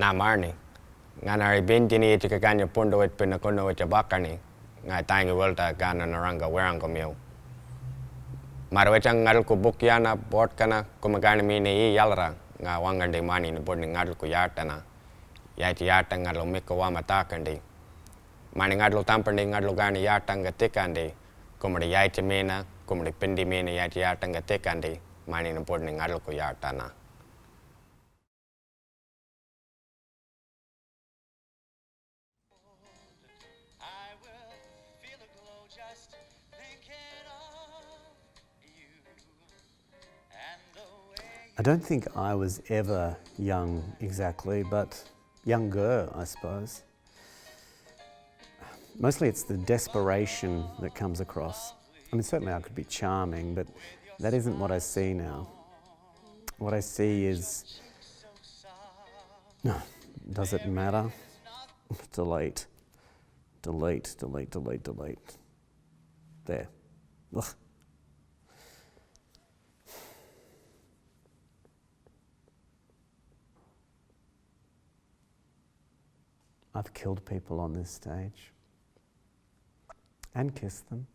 na marni ngana bintini tikakanya pundo wet pinakono wet bakani ngai tangi welta kana naranga weranga mio marwechang ngal ko bukyana bot kana kumagana mine I yalra nga wangande mani ni bodni ngal ko yatana yati yata ngalo mikko wa matakandi mani ngal tampandi ngal gani yatanga tikandi kumri yati mena kumri pindi mena yati yatanga tikandi mani ni bodni ngal ko yatana. I don't think I was ever young exactly, but younger, I suppose. Mostly it's the desperation that comes across. I mean, certainly I could be charming, but that isn't what I see now. What I see is, no, does it matter? Delete. Delete, delete, delete, delete. There. Ugh. I've killed people on this stage and kissed them.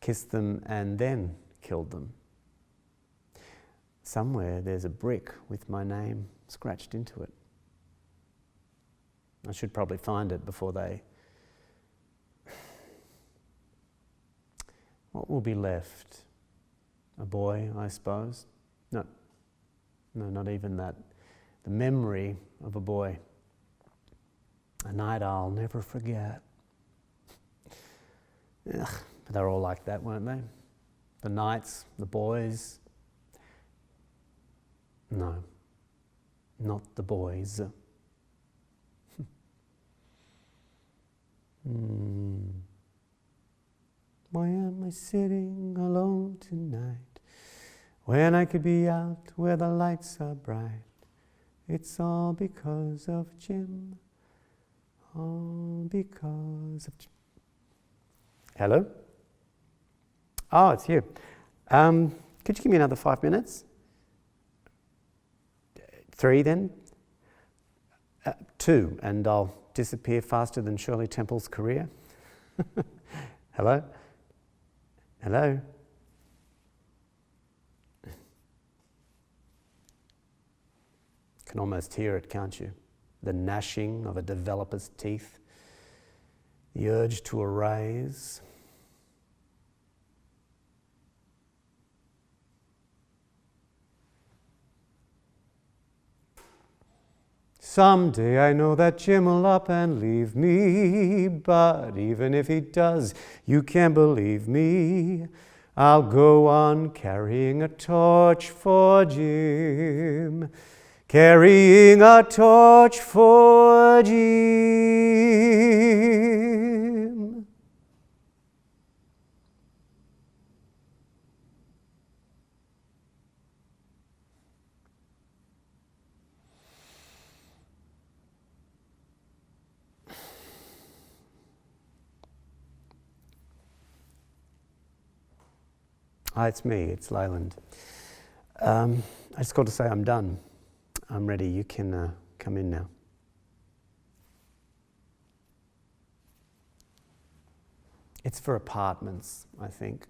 Kissed them and then killed them. Somewhere there's a brick with my name scratched into it. I should probably find it before they... What will be left? A boy, I suppose? No, not even that. The memory of a boy. A night I'll never forget. Ugh, but they're all like that, weren't they? The nights, the boys. No, not the boys. Why am I sitting alone tonight when I could be out where the lights are bright? It's all because of Jim. All because of... Hello? Oh, it's you. Could you give me another 5 minutes? 3 then? 2, and I'll disappear faster than Shirley Temple's career. Hello? Hello? Can almost hear it, can't you? The gnashing of a developer's teeth, the urge to erase. Someday I know that Jim will up and leave me, but even if he does, you can't believe me. I'll go on carrying a torch for Jim. Carrying a torch for Jim. Hi, it's me, it's Leyland. I just got to say I'm done. I'm ready, you can come in now. It's for apartments, I think.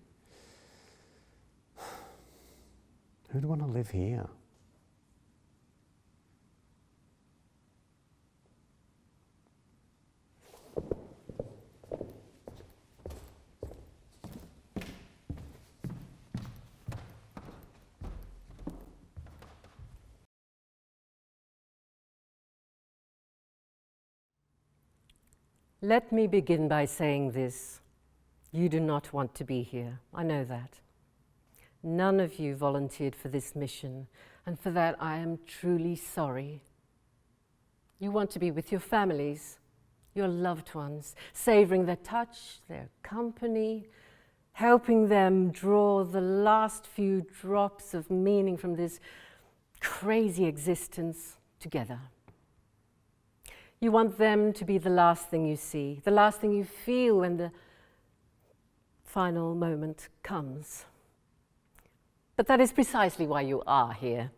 Who'd want to live here? Let me begin by saying this. You do not want to be here. I know that. None of you volunteered for this mission, and for that I am truly sorry. You want to be with your families, your loved ones, savoring their touch, their company, helping them draw the last few drops of meaning from this crazy existence together. You want them to be the last thing you see, the last thing you feel when the final moment comes. But that is precisely why you are here.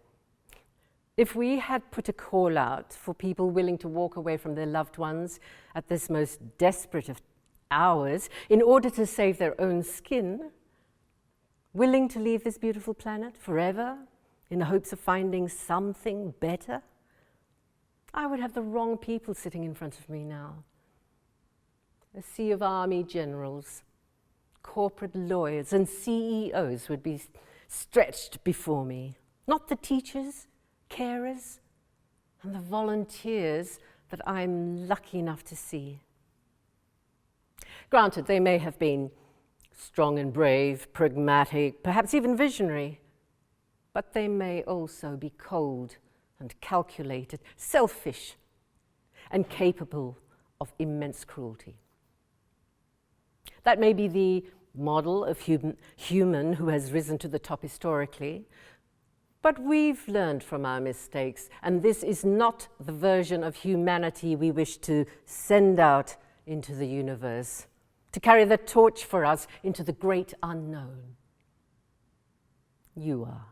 If we had put a call out for people willing to walk away from their loved ones at this most desperate of hours in order to save their own skin, willing to leave this beautiful planet forever in the hopes of finding something better, I would have the wrong people sitting in front of me now. A sea of army generals, corporate lawyers, and CEOs would be stretched before me. Not the teachers, carers, and the volunteers that I'm lucky enough to see. Granted, they may have been strong and brave, pragmatic, perhaps even visionary, but they may also be cold and calculated, selfish, and capable of immense cruelty. That may be the model of human who has risen to the top historically, but we've learned from our mistakes, and this is not the version of humanity we wish to send out into the universe, to carry the torch for us into the great unknown. You are.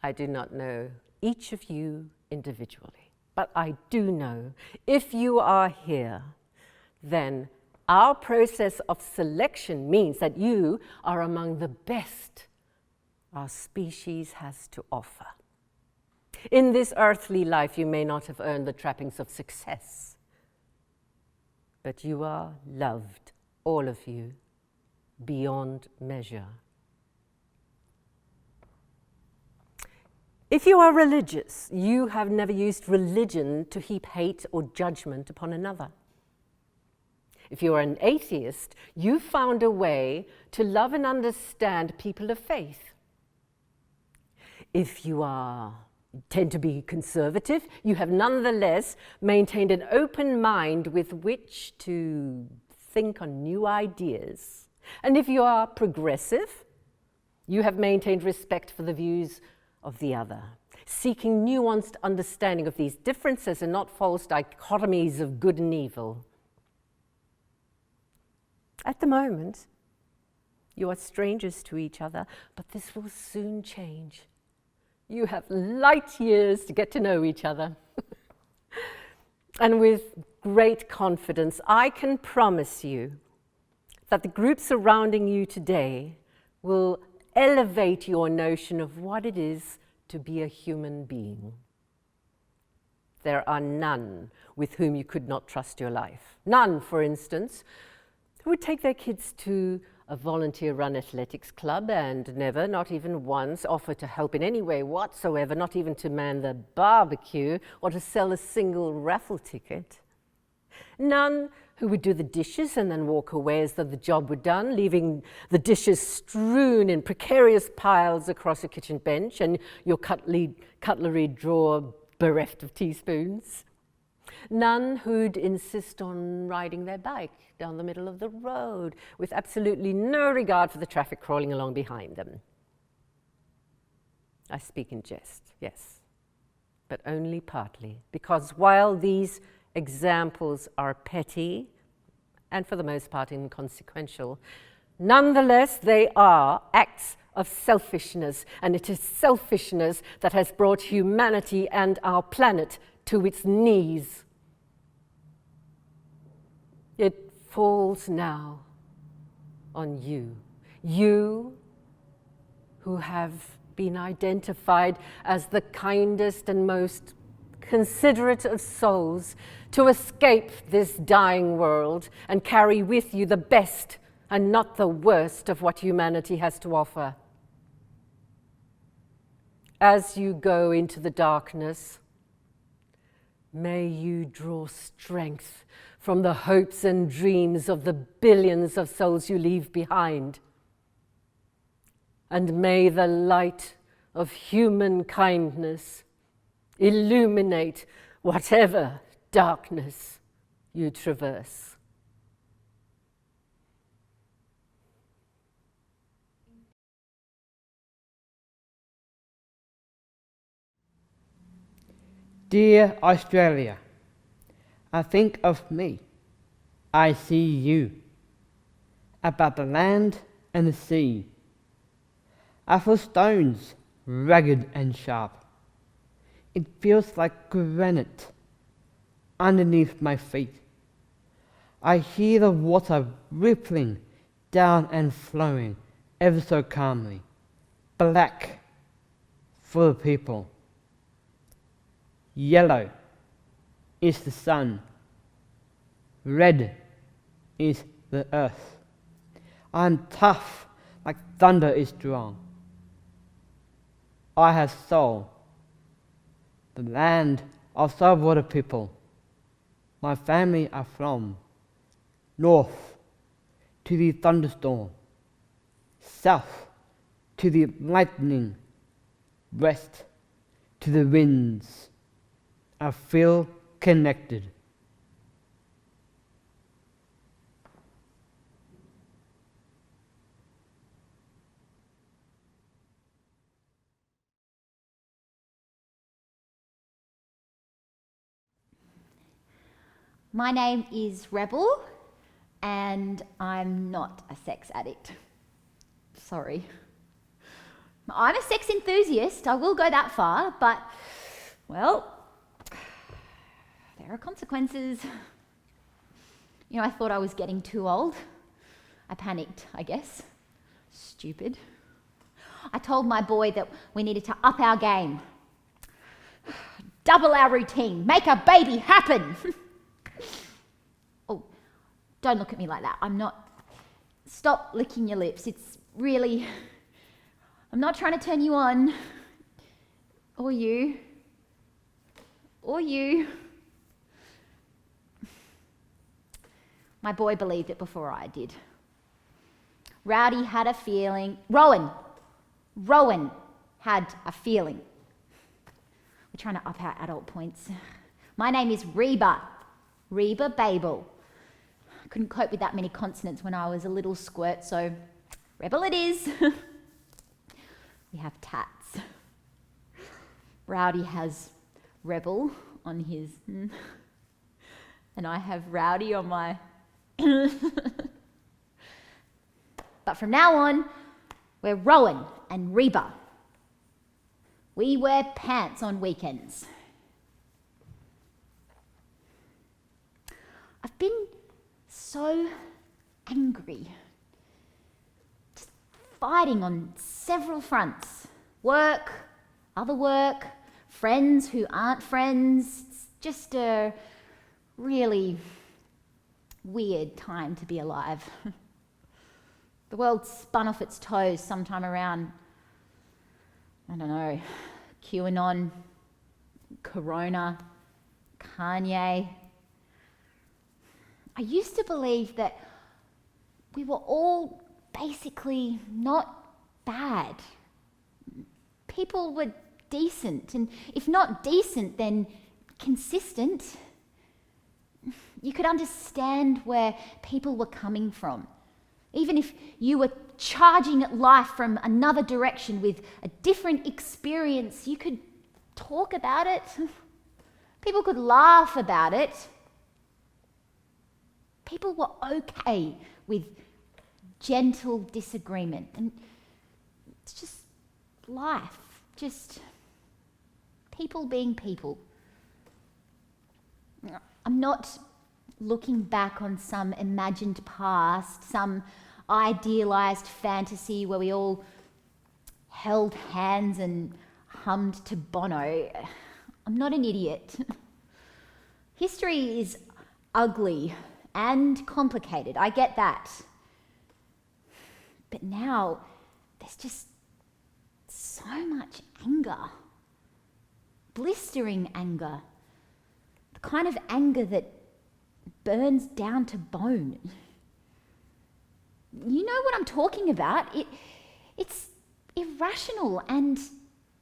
I do not know each of you individually, but I do know if you are here, then our process of selection means that you are among the best our species has to offer. In this earthly life, you may not have earned the trappings of success, but you are loved, all of you, beyond measure. If you are religious, you have never used religion to heap hate or judgment upon another. If you are an atheist, you found a way to love and understand people of faith. If you tend to be conservative, you have nonetheless maintained an open mind with which to think on new ideas. And if you are progressive, you have maintained respect for the views of the other, seeking nuanced understanding of these differences and not false dichotomies of good and evil. At the moment, you are strangers to each other, but this will soon change. You have light years to get to know each other. And with great confidence, I can promise you that the group surrounding you today will elevate your notion of what it is to be a human being. There are none with whom you could not trust your life. None, for instance, who would take their kids to a volunteer-run athletics club and never, not even once, offer to help in any way whatsoever, not even to man the barbecue or to sell a single raffle ticket. None who would do the dishes and then walk away as though the job were done, leaving the dishes strewn in precarious piles across a kitchen bench and your cutlery drawer bereft of teaspoons. None who'd insist on riding their bike down the middle of the road with absolutely no regard for the traffic crawling along behind them. I speak in jest, yes, but only partly, because while these examples are petty and for the most part inconsequential, nonetheless they are acts of selfishness, and it is selfishness that has brought humanity and our planet to its knees. It falls now on you, you who have been identified as the kindest and most considerate of souls, to escape this dying world and carry with you the best and not the worst of what humanity has to offer. As you go into the darkness, may you draw strength from the hopes and dreams of the billions of souls you leave behind. And may the light of human kindness illuminate whatever darkness you traverse. Dear Australia, I think of me, I see you, above the land and the sea. I feel stones ragged and sharp. It feels like granite underneath my feet. I hear the water rippling down and flowing ever so calmly. Black for the people. Yellow is the sun. Red is the earth. I'm tough like thunder is strong. I have soul. The land of saltwater people. My family are from north to the thunderstorm, south to the lightning, west to the winds. I feel connected. My name is Rebel, and I'm not a sex addict. Sorry. I'm a sex enthusiast, I will go that far, but, well, there are consequences. You know, I thought I was getting too old. I panicked, I guess. Stupid. I told my boy that we needed to up our game. Double our routine, make a baby happen. Oh, don't look at me like that. I'm not... Stop licking your lips. It's really... I'm not trying to turn you on. Or you. Or you. My boy believed it before I did. Rowdy had a feeling... Rowan had a feeling. We're trying to up our adult points. My name is Reba Babel. I couldn't cope with that many consonants when I was a little squirt, so Rebel it is. We have tats. Rowdy has Rebel on his, and I have Rowdy on my. But from now on, we're Rowan and Reba. We wear pants on weekends. I've been so angry. Just fighting on several fronts. Work, other work, friends who aren't friends. It's just a really weird time to be alive. The world spun off its toes sometime around, I don't know, QAnon, Corona, Kanye. I used to believe that we were all basically not bad. People were decent, and if not decent, then consistent. You could understand where people were coming from. Even if you were charging at life from another direction with a different experience, you could talk about it. People could laugh about it. People were okay with gentle disagreement. And it's just life, just people being people. I'm not looking back on some imagined past, some idealised fantasy where we all held hands and hummed to Bono. I'm not an idiot. History is ugly and complicated, I get that. But now there's just so much anger. Blistering anger. The kind of anger that burns down to bone. You know what I'm talking about. It's irrational and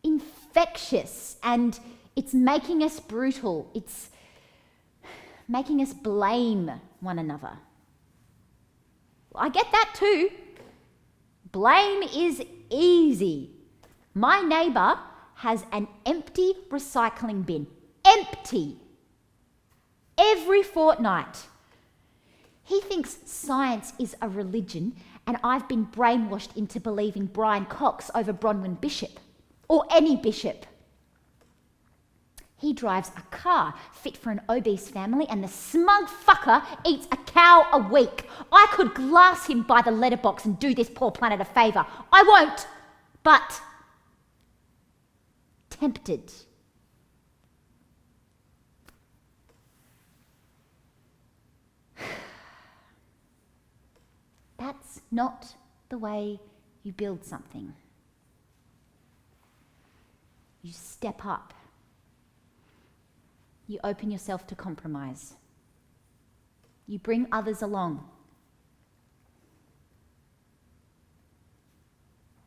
infectious, and it's making us brutal. It's making us blame one another. I get that too. Blame is easy. My neighbour has an empty recycling bin. Empty. Every fortnight. He thinks science is a religion, and I've been brainwashed into believing Brian Cox over Bronwyn Bishop. or any bishop. He drives a car fit for an obese family, and the smug fucker eats a cow a week. I could glass him by the letterbox and do this poor planet a favour. I won't, but tempted. That's not the way you build something. You step up. You open yourself to compromise. You bring others along.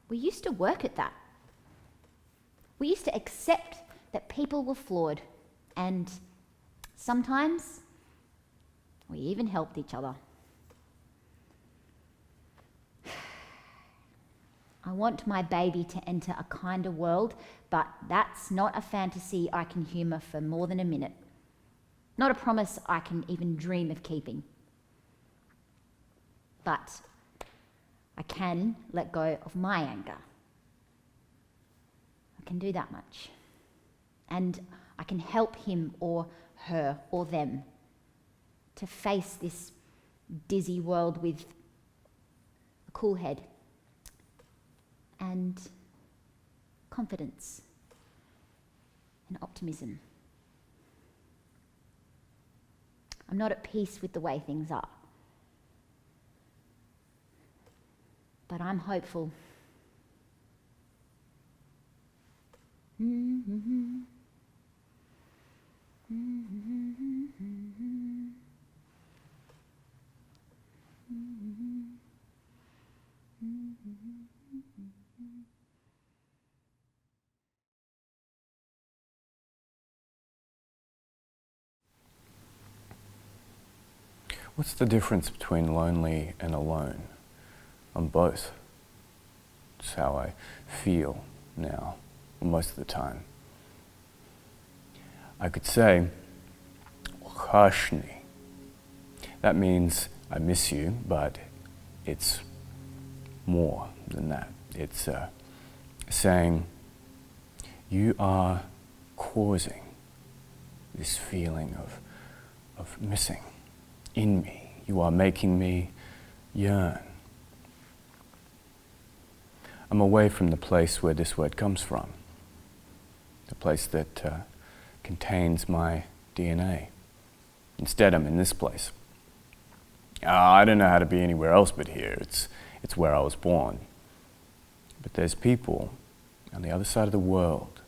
We used to work at that. We used to accept that people were flawed, and sometimes we even helped each other. I want my baby to enter a kinder world, but that's not a fantasy I can humour for more than a minute. Not a promise I can even dream of keeping. But I can let go of my anger. I can do that much. And I can help him or her or them to face this dizzy world with a cool head and confidence and optimism. I'm not at peace with the way things are, but I'm hopeful. What's the difference between lonely and alone? I'm both. It's how I feel now, most of the time. I could say, "Wahashni." That means I miss you, but it's more than that. It's saying, you are causing this feeling of missing in me. You are making me yearn. I'm away from the place where this word comes from, the place that contains my DNA. Instead, I'm in this place. I don't know how to be anywhere else but here. It's where I was born. But there's people on the other side of the world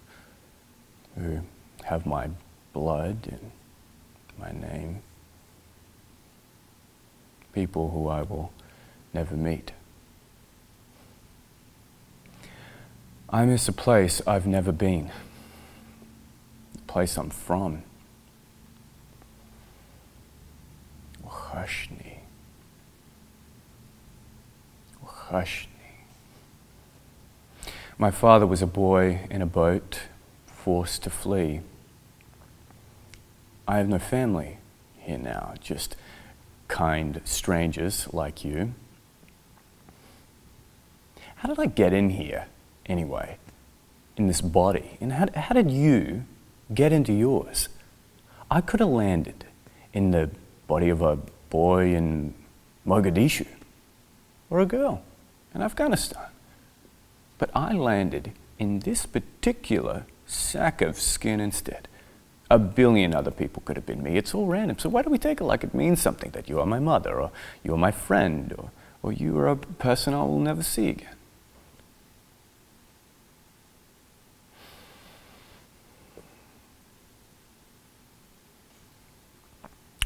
who have my blood and my name. People who I will never meet. I miss a place I've never been, the place I'm from. Wahashni. Wahashni. My father was a boy in a boat, forced to flee. I have no family here now, just kind strangers like you. How did I get in here anyway, in this body? And how did you get into yours? I could have landed in the body of a boy in Mogadishu or a girl in Afghanistan. But I landed in this particular sack of skin instead. A billion other people could have been me. It's all random. So why do we take it like it means something, that you are my mother, or you are my friend, or you are a person I will never see again?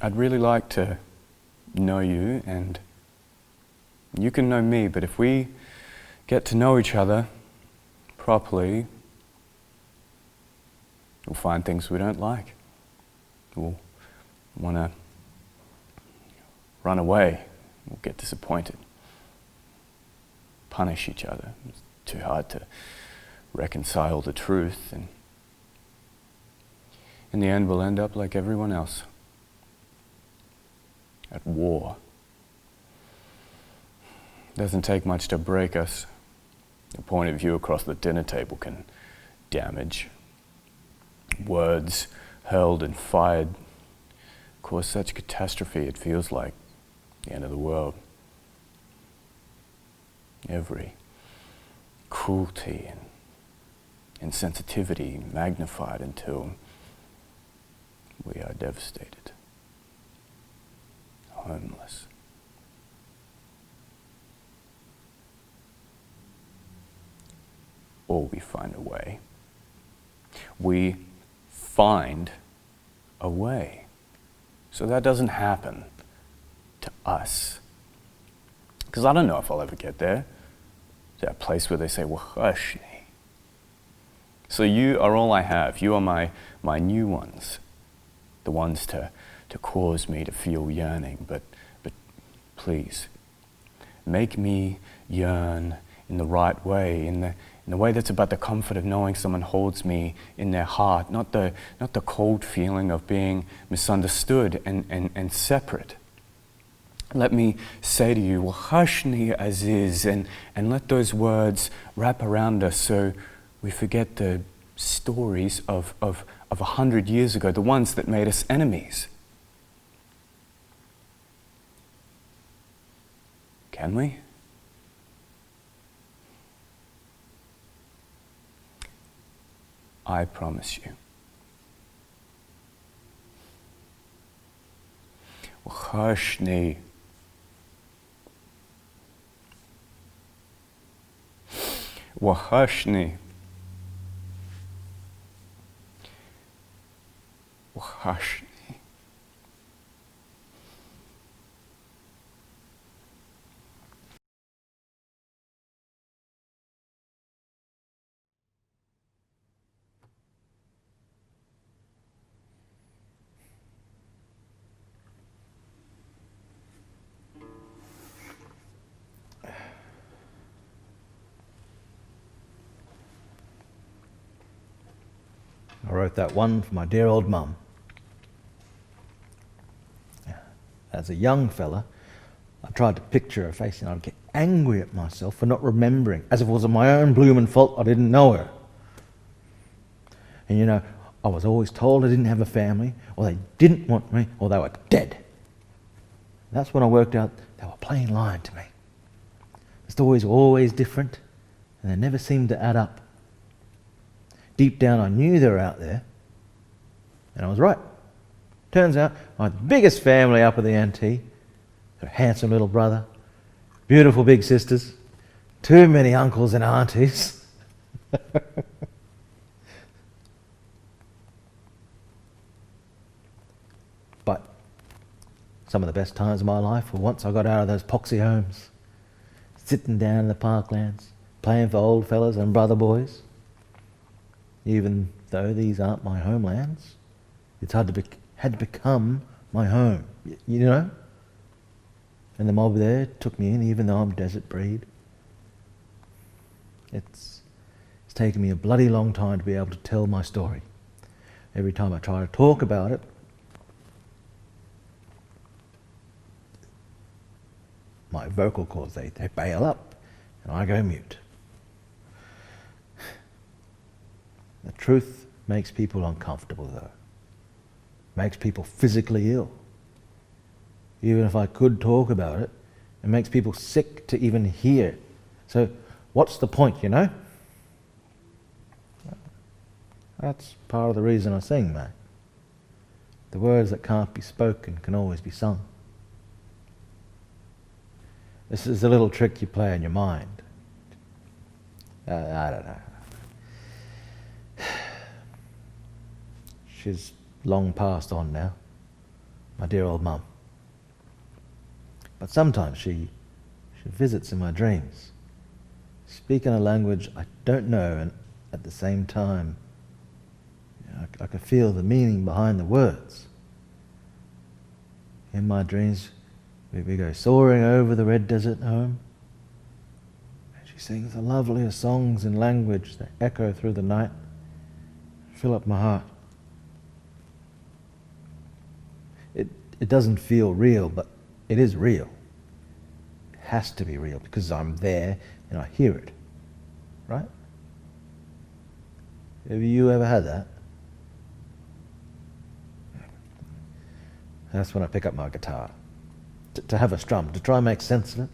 I'd really like to know you, and you can know me, but if we get to know each other properly, we'll find things we don't like. We'll want to run away. We'll get disappointed. Punish each other. It's too hard to reconcile the truth, and in the end we'll end up like everyone else. At war. It doesn't take much to break us. A point of view across the dinner table can damage. Words hurled and fired cause such catastrophe it feels like the end of the world. Every cruelty and insensitivity magnified until we are devastated, homeless. Or we find a way. We find a way. So that doesn't happen to us. Because I don't know if I'll ever get there. That place where they say, Wahashni. So you are all I have. You are my new ones. The ones to cause me to feel yearning. But please, make me yearn in the right way, in the way that's about the comfort of knowing someone holds me in their heart, not the cold feeling of being misunderstood and separate. Let me say to you, Wahashni Aziz, and let those words wrap around us so we forget the stories of 100 years ago, the ones that made us enemies. Can we? I promise you. Wahashni. Wahashni. Wahashni. I wrote that one for my dear old mum. As a young fella, I tried to picture her face and I'd get angry at myself for not remembering, as if it was my own blooming fault I didn't know her. And you know, I was always told I didn't have a family, or they didn't want me, or they were dead. That's when I worked out they were plain lying to me. The stories were always different, and they never seemed to add up. Deep down I knew they were out there, and I was right. Turns out I had the biggest family up at the NT, a handsome little brother, beautiful big sisters, too many uncles and aunties. But some of the best times of my life were once I got out of those poxy homes, sitting down in the parklands, playing for old fellas and brother boys. Even though these aren't my homelands, it's had to become my home, you know? And the mob there took me in, even though I'm desert breed. It's taken me a bloody long time to be able to tell my story. Every time I try to talk about it, my vocal cords, they bail up, and I go mute. The truth makes people uncomfortable, though. Makes people physically ill. Even if I could talk about it, it makes people sick to even hear. So what's the point, you know? That's part of the reason I sing, mate. The words that can't be spoken can always be sung. This is a little trick you play in your mind. I don't know. She's long passed on now, my dear old mum. But sometimes she visits in my dreams, speaking a language I don't know, and at the same time, I can feel the meaning behind the words. In my dreams, we go soaring over the red desert home, and she sings the loveliest songs in language that echo through the night, fill up my heart. It doesn't feel real, but it is real. It has to be real because I'm there and I hear it, right? Have you ever had that? That's when I pick up my guitar. To have a strum, to try and make sense of it,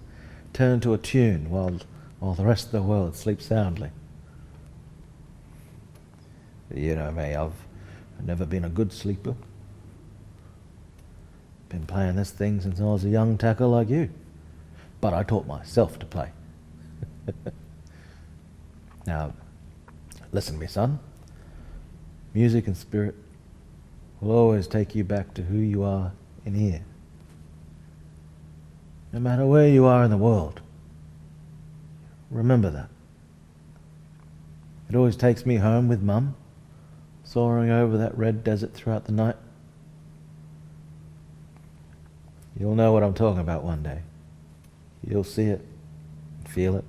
turn into a tune while the rest of the world sleeps soundly. You know me, I've never been a good sleeper. Been playing this thing since I was a young tacker like you. But I taught myself to play. Now, listen to me, son. Music and spirit will always take you back to who you are in here. No matter where you are in the world. Remember that. It always takes me home with Mum, soaring over that red desert throughout the night. You'll know what I'm talking about one day. You'll see it, feel it.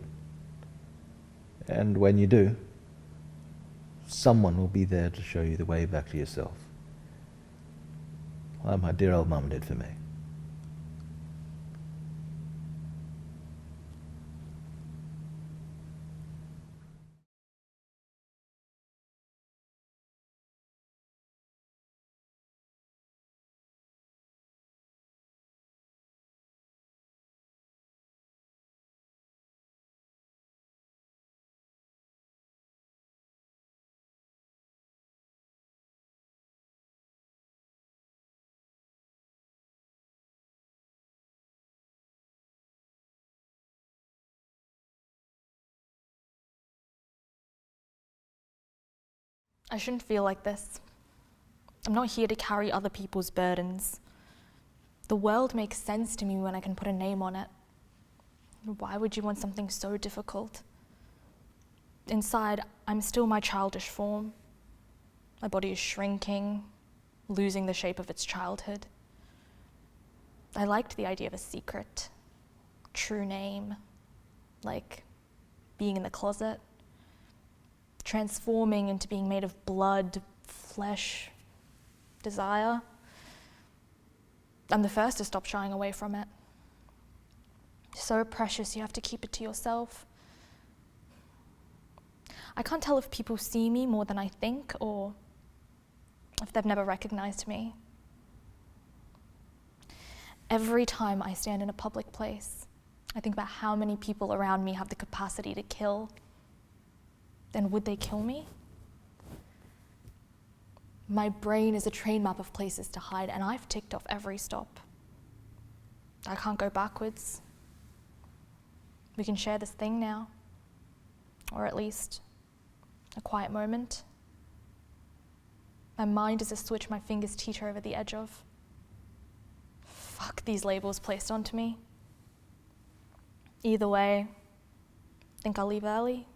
And when you do, someone will be there to show you the way back to yourself. Like my dear old Mum did for me. I shouldn't feel like this. I'm not here to carry other people's burdens. The world makes sense to me when I can put a name on it. Why would you want something so difficult? Inside, I'm still my childish form. My body is shrinking, losing the shape of its childhood. I liked the idea of a secret, true name, like being in the closet, transforming into being made of blood, flesh, desire. I'm the first to stop shying away from it. So precious, you have to keep it to yourself. I can't tell if people see me more than I think, or if they've never recognized me. Every time I stand in a public place, I think about how many people around me have the capacity to kill. Then would they kill me? My brain is a train map of places to hide, and I've ticked off every stop. I can't go backwards. We can share this thing now, or at least a quiet moment. My mind is a switch my fingers teeter over the edge of. Fuck these labels placed onto me. Either way, think I'll leave early?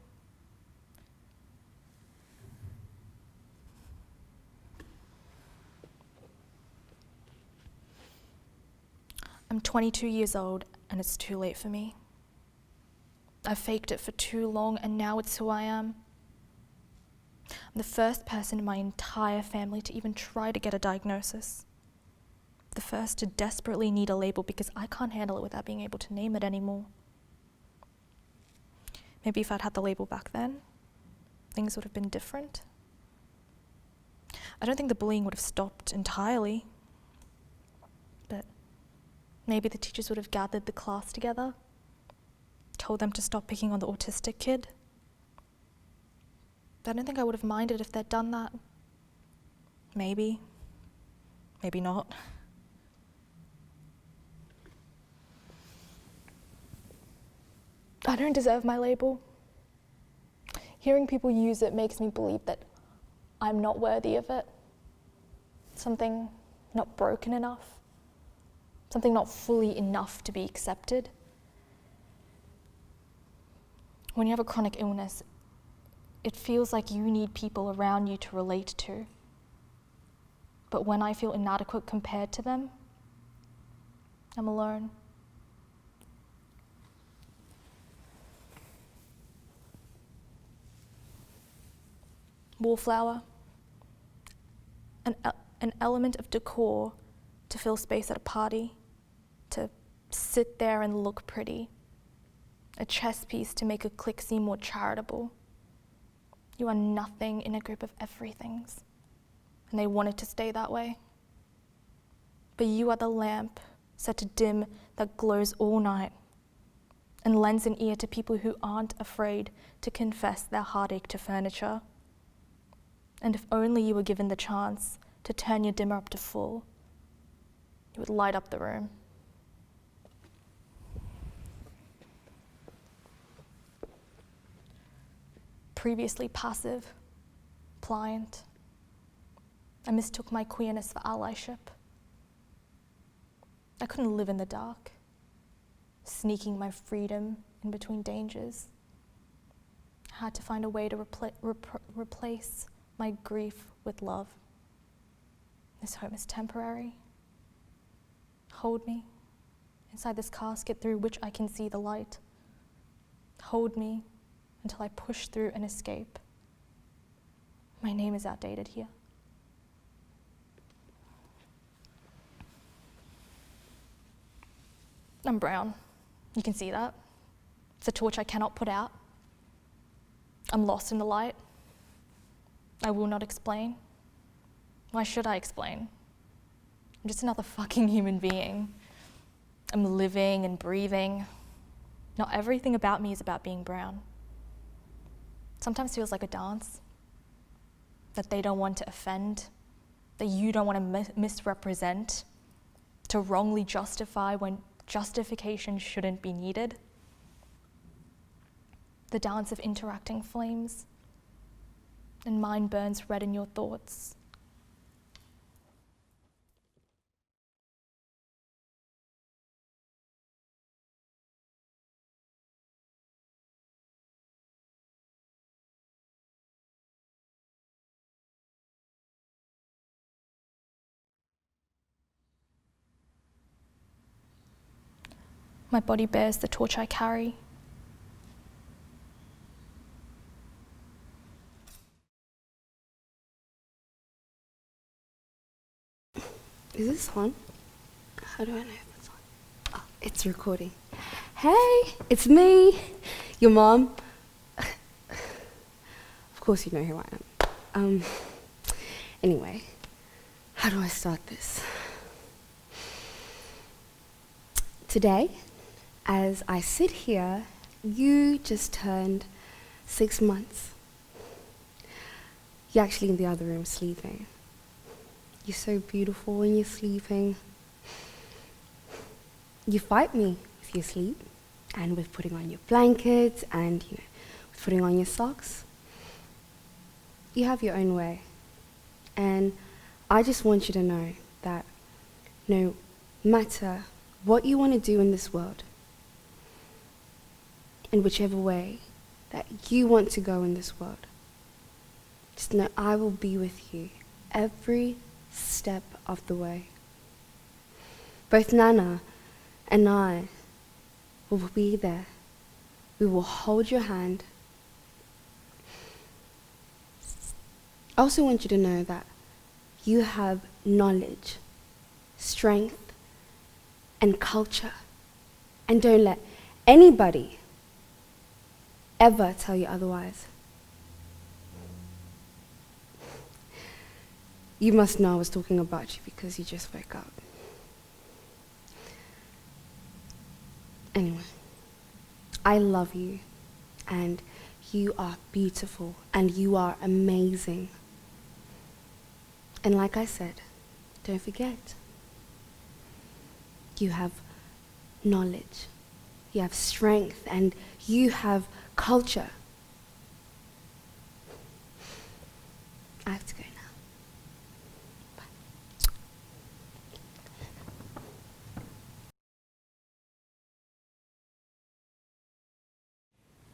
I'm 22 years old, and it's too late for me. I've faked it for too long, and now it's who I am. I'm the first person in my entire family to even try to get a diagnosis. The first to desperately need a label because I can't handle it without being able to name it anymore. Maybe if I'd had the label back then, things would have been different. I don't think the bullying would have stopped entirely, but maybe the teachers would have gathered the class together, told them to stop picking on the autistic kid. But I don't think I would have minded if they'd done that. Maybe, maybe not. I don't deserve my label. Hearing people use it makes me believe that I'm not worthy of it. Something not broken enough. Something not fully enough to be accepted. When you have a chronic illness, it feels like you need people around you to relate to. But when I feel inadequate compared to them, I'm alone. Wallflower, an element of decor to fill space at a party, to sit there and look pretty, a chess piece to make a clique seem more charitable, You are nothing in a group of everythings, and they want it to stay that way. But you are the lamp set to dim that glows all night and lends an ear to people who aren't afraid to confess their heartache to furniture. And if only you were given the chance to turn your dimmer up to full, you would light up the room. Previously passive, pliant, I mistook my queerness for allyship. I couldn't live in the dark, sneaking my freedom in between dangers. I had to find a way to replace my grief with love. This home is temporary. Hold me inside this casket through which I can see the light. Hold me until I push through and escape. My name is outdated here. I'm brown. You can see that. It's a torch I cannot put out. I'm lost in the light. I will not explain. Why should I explain? I'm just another fucking human being. I'm living and breathing. Not everything about me is about being brown. Sometimes feels like a dance, that they don't want to offend, that you don't want to misrepresent, to wrongly justify when justification shouldn't be needed. The dance of interacting flames, and mine burns red in your thoughts. My body bears the torch I carry. Is this on? How do I know if it's on? Oh, it's recording. Hey, it's me, your mom. Of course you know who I am. Anyway, how do I start this? Today, as I sit here, you just turned 6 months. You're actually in the other room sleeping. You're so beautiful when you're sleeping. You fight me with your sleep and with putting on your blankets and with putting on your socks. You have your own way. And I just want you to know that no matter what you want to do in this world, in whichever way that you want to go in this world, just know I will be with you every step of the way. Both Nana and I will be there. We will hold your hand. I also want you to know that you have knowledge, strength, and culture. And don't let anybody ever tell you otherwise. You must know I was talking about you because you just woke up. Anyway, I love you, and you are beautiful, and you are amazing. And like I said, don't forget, you have knowledge, you have strength, and you have culture. I have to go now.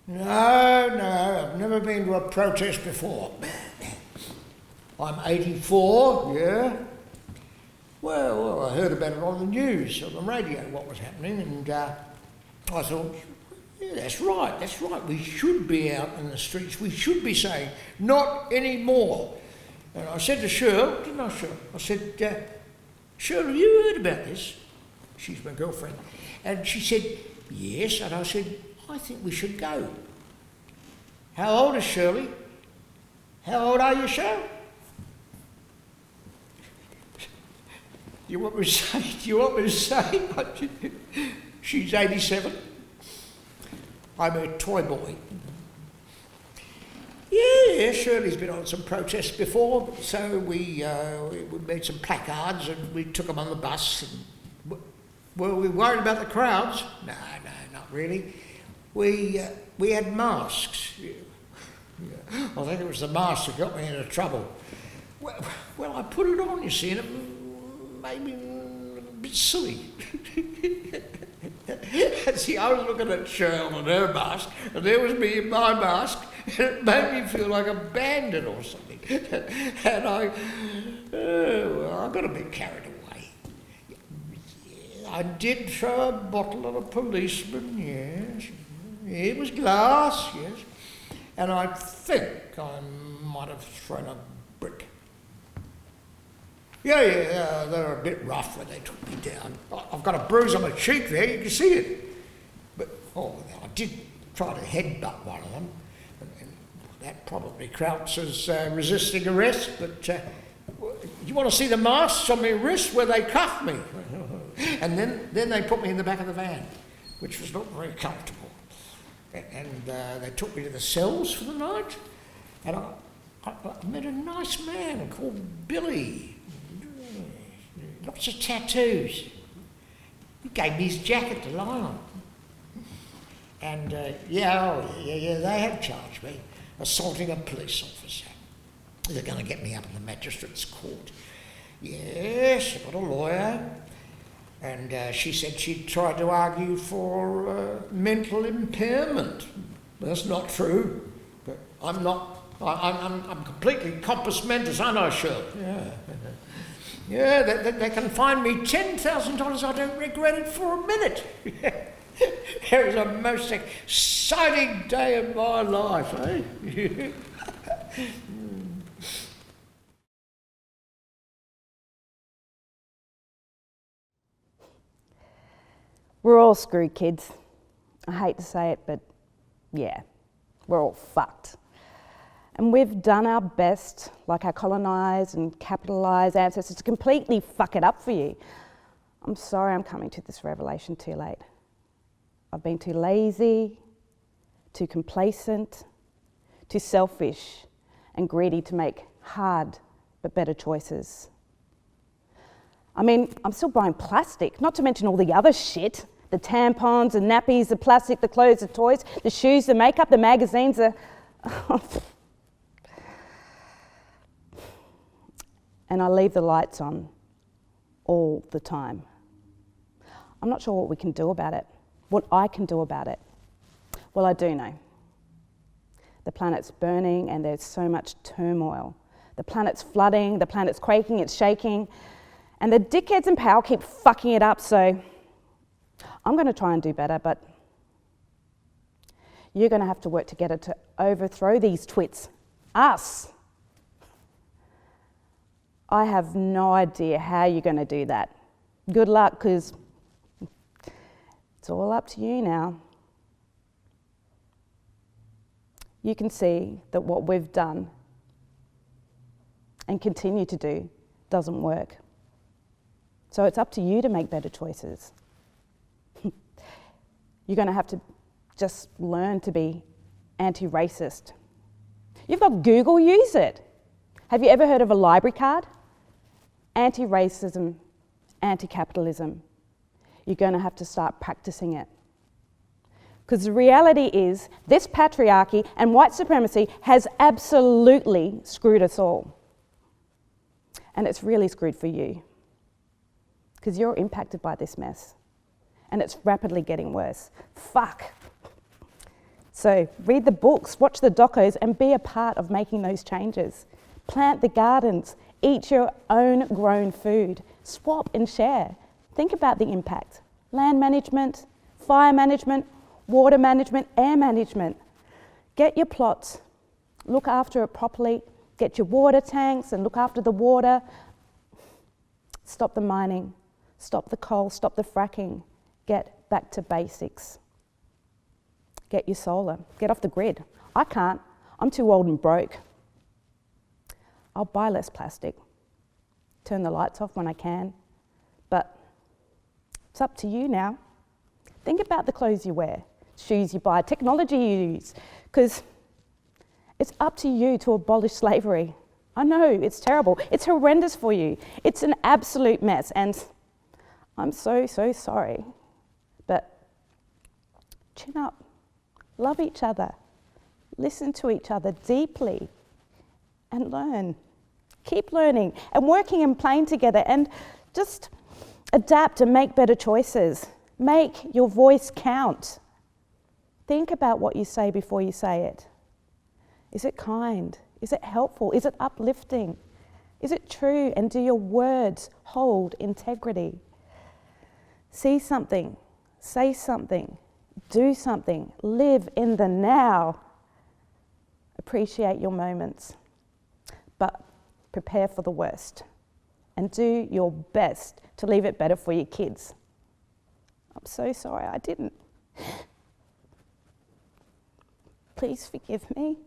No, I've never been to a protest before. I'm 84, yeah. Well, I heard about it on the news, on the radio, what was happening, and I thought, yeah, that's right, we should be out in the streets, we should be saying, not anymore. And I said to Shirl, didn't I, Shirl? I said, Shirl, have you heard about this? She's my girlfriend. And she said, yes, and I said, I think we should go. How old is Shirley? How old are you, Cheryl? You want me to say? She's 87. I'm her toy boy. Yeah, Shirley's been on some protests before, so we made some placards and we took them on the bus. And, were we worried about the crowds? No, not really. We had masks. Yeah. I think it was the mask that got me into trouble. Well, I put it on, you see, and it made me a bit silly. See, I was looking at Cheryl and her mask, and there was me in my mask, and it made me feel like a bandit or something. And I got a bit carried away. I did throw a bottle at a policeman, yes. It was glass, yes. And I think I might have thrown a brick. Yeah, they were a bit rough when they took me down. I've got a bruise on my cheek there, you can see it. But, I did try to headbutt one of them. And that probably counts as resisting arrest, but you want to see the marks on my wrist where they cuffed me? And then they put me in the back of the van, which was not very comfortable. And they took me to the cells for the night. And I met a nice man called Billy. Lots of tattoos. He gave me his jacket to lie on. And they have charged me assaulting a police officer. They're going to get me up in the magistrate's court. Yes, I've got a lawyer. And she said she'd tried to argue for mental impairment. That's not true. But I'm not. I'm completely compass mentis, aren't I, Shirley? Yeah. Yeah, they can fine me $10,000. I don't regret it for a minute. It was the most exciting day of my life, eh? We're all screwed, kids. I hate to say it, but yeah, we're all fucked. And we've done our best, like our colonised and capitalised ancestors, to completely fuck it up for you. I'm sorry I'm coming to this revelation too late. I've been too lazy, too complacent, too selfish and greedy to make hard but better choices. I mean, I'm still buying plastic, not to mention all the other shit. The tampons, the nappies, the plastic, the clothes, the toys, the shoes, the makeup, the magazines, and I leave the lights on all the time. I'm not sure what we can do about it, what I can do about it. Well, I do know. The planet's burning and there's so much turmoil. The planet's flooding, the planet's quaking, it's shaking, and the dickheads in power keep fucking it up, so I'm going to try and do better, but you're going to have to work together to overthrow these twits. Us. I have no idea how you're going to do that. Good luck, because it's all up to you now. You can see that what we've done and continue to do doesn't work. So it's up to you to make better choices. You're going to have to just learn to be anti-racist. You've got Google, use it. Have you ever heard of a library card? Anti-racism, anti-capitalism. You're going to have to start practicing it. Because the reality is, this patriarchy and white supremacy has absolutely screwed us all. And it's really screwed for you. Because you're impacted by this mess. And it's rapidly getting worse. Fuck. So read the books, watch the docos, and be a part of making those changes. Plant the gardens, eat your own grown food, swap and share. Think about the impact. Land management, fire management, water management, air management. Get your plots, look after it properly, get your water tanks and look after the water. Stop the mining, stop the coal, stop the fracking. Get back to basics. Get your solar, get off the grid. I can't, I'm too old and broke. I'll buy less plastic, turn the lights off when I can, but it's up to you now. Think about the clothes you wear, shoes you buy, technology you use, because it's up to you to abolish slavery. I know, it's terrible. It's horrendous for you. It's an absolute mess, and I'm so, so sorry. But chin up, love each other, listen to each other deeply, and learn. Keep learning and working and playing together, and just adapt and make better choices. Make your voice count. Think about what you say before you say it. Is it kind? Is it helpful? Is it uplifting? Is it true? And do your words hold integrity? See something, say something, do something, live in the now. Appreciate your moments, but prepare for the worst and do your best to leave it better for your kids. I'm so sorry I didn't. Please forgive me.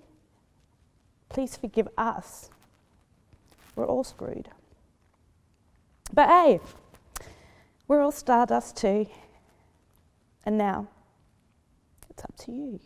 Please forgive us. We're all screwed. But hey, we're all stardust too. And now, it's up to you.